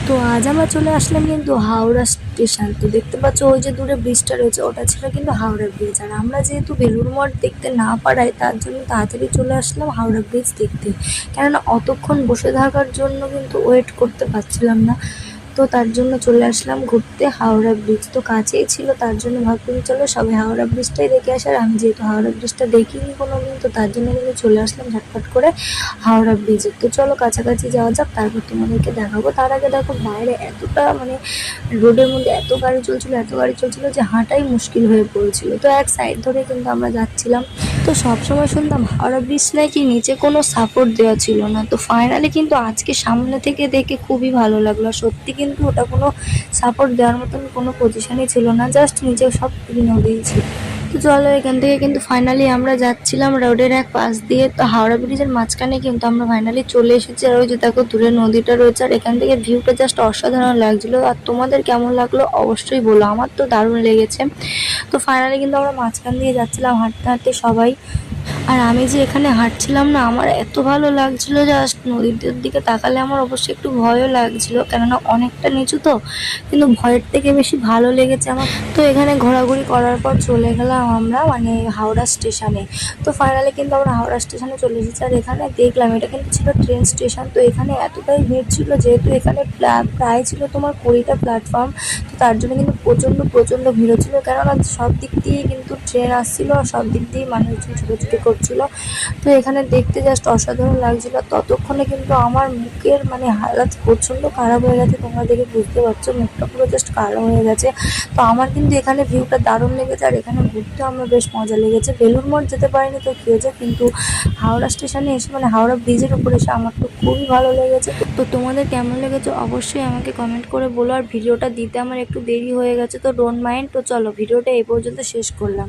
তো আজ আমরা চলে আসলাম কিন্তু হাওড়া স্টেশন। তো দেখতে পাচ্ছ ওই যে দূরে ব্রিজটা রয়েছে, ওটা ছিল কিন্তু হাওড়া ব্রিজ। আর আমরা যেহেতু বেলুড় মঠ দেখতে না পারাই, তার জন্য তাড়াতাড়ি চলে আসলাম হাওড়া ব্রিজ দেখতে। কেননা অতক্ষণ বসে থাকার জন্য কিন্তু ওয়েট করতে পারছিলাম না। তো তার জন্য চলে আসলাম ঘুরতে হাওড়া ব্রিজ। তো কাছেই ছিল, তার জন্য ভাবলাম চলো সবাই হাওড়া ব্রিজটাই দেখে আসার। আমি যেহেতু হাওড়া ব্রিজটা দেখিনি কোনোদিন, তো তার জন্য কিন্তু চলে আসলাম ঝটপট করে হাওড়া ব্রিজে। তো চলো কাছাকাছি যাওয়া যাক, তারপর তোমাদেরকে দেখাবো। তার আগে দেখো বাইরে এতটা রোডের মধ্যে এত গাড়ি চলছিল যে হাঁটাই মুশকিল হয়ে পড়েছিল। তো এক সাইড ধরে কিন্তু আমরা যাচ্ছিলাম। তো সবসময় শুনতাম হাওড়া ব্রিজ নাকি নিচে কোনো সাপোর্ট দেওয়া ছিল না। তো ফাইনালি কিন্তু আজকে সামনে থেকে দেখে খুবই ভালো লাগলো। সত্যি কিন্তু ওটা কোনো সাপোর্ট দেওয়ার মতন কোনো পজিশনই ছিল না, জাস্ট নিচে সব নদীই ছিল। তো চলো এখান থেকে কিন্তু ফাইনালি আমরা যাচ্ছিলাম রোডের এক পাশ দিয়ে। তো হাওড়া ব্রিজের মাঝখানে কিন্তু আমরা ফাইনালি চলে এসেছি। আর ওই যে দেখো দূরে নদীটা রয়েছে, আর এখান থেকে ভিউটা জাস্ট অসাধারণ লাগছিল। আর তোমাদের কেমন লাগলো অবশ্যই বলো, আমার তো দারুণ লেগেছে। তো ফাইনালি কিন্তু আমরা মাঝখান দিয়ে যাচ্ছিলাম হাঁটতে হাঁটতে সবাই। আর আমি যে এখানে হাঁটছিলাম না, আমার এত ভালো লাগছিল, জাস্ট নদীর দিকে তাকালে আমার অবশ্যই একটু ভয়ও লাগছিল, কেননা অনেকটা নিচু তো। কিন্তু ভয়ের থেকে বেশি ভালো লেগেছে আমার। তো এখানে ঘোরাঘুরি করার পর চলে গেলাম আমরা হাওড়া স্টেশনে। তো ফাইনালি কিন্তু আমরা হাওড়া স্টেশনে চলে এসেছি। আর এখানে দেখলাম এটা কিন্তু ছিল ট্রেন স্টেশন। তো এখানে এতটাই ভিড় ছিল, যেহেতু এখানে প্রায় ছিল তোমার 20টা প্ল্যাটফর্ম। তো তার জন্য কিন্তু প্রচণ্ড ভিড় হচ্ছিল, কেননা সব দিক দিয়েই কিন্তু ট্রেন আসছিল, আর সব দিক দিয়েই মানুষজন ছোটাছুটি করছিল। তো এখানে দেখতে জাস্ট অসাধারণ লাগছিল। ততক্ষণে কিন্তু আমার মুখের হালাত প্রচণ্ড খারাপ হয়ে গেছে, তোমরা দেখে বুঝতে পারছো মুখটা পুরো জাস্ট কালো হয়ে গেছে। তো আমার কিন্তু এখানে ভিউটা দারুণ লেগেছে, আর এখানে ঘুরতে আমার বেশ মজা লেগেছে। বেলুড় মঠ যেতে পারিনি তো কী হয়েছে, কিন্তু হাওড়া স্টেশনে এসে হাওড়া ব্রিজের উপরে এসে আমার তো খুবই ভালো লেগেছে। তো তোমাদের কেমন লেগেছে অবশ্যই আমাকে কমেন্ট করে বলো। আর ভিডিওটা দিতে আমার একটু দেরি হয়ে গেছে, তো ডোন্ট মাইন্ড। তো চলো ভিডিওটা এই পর্যন্ত শেষ করলাম।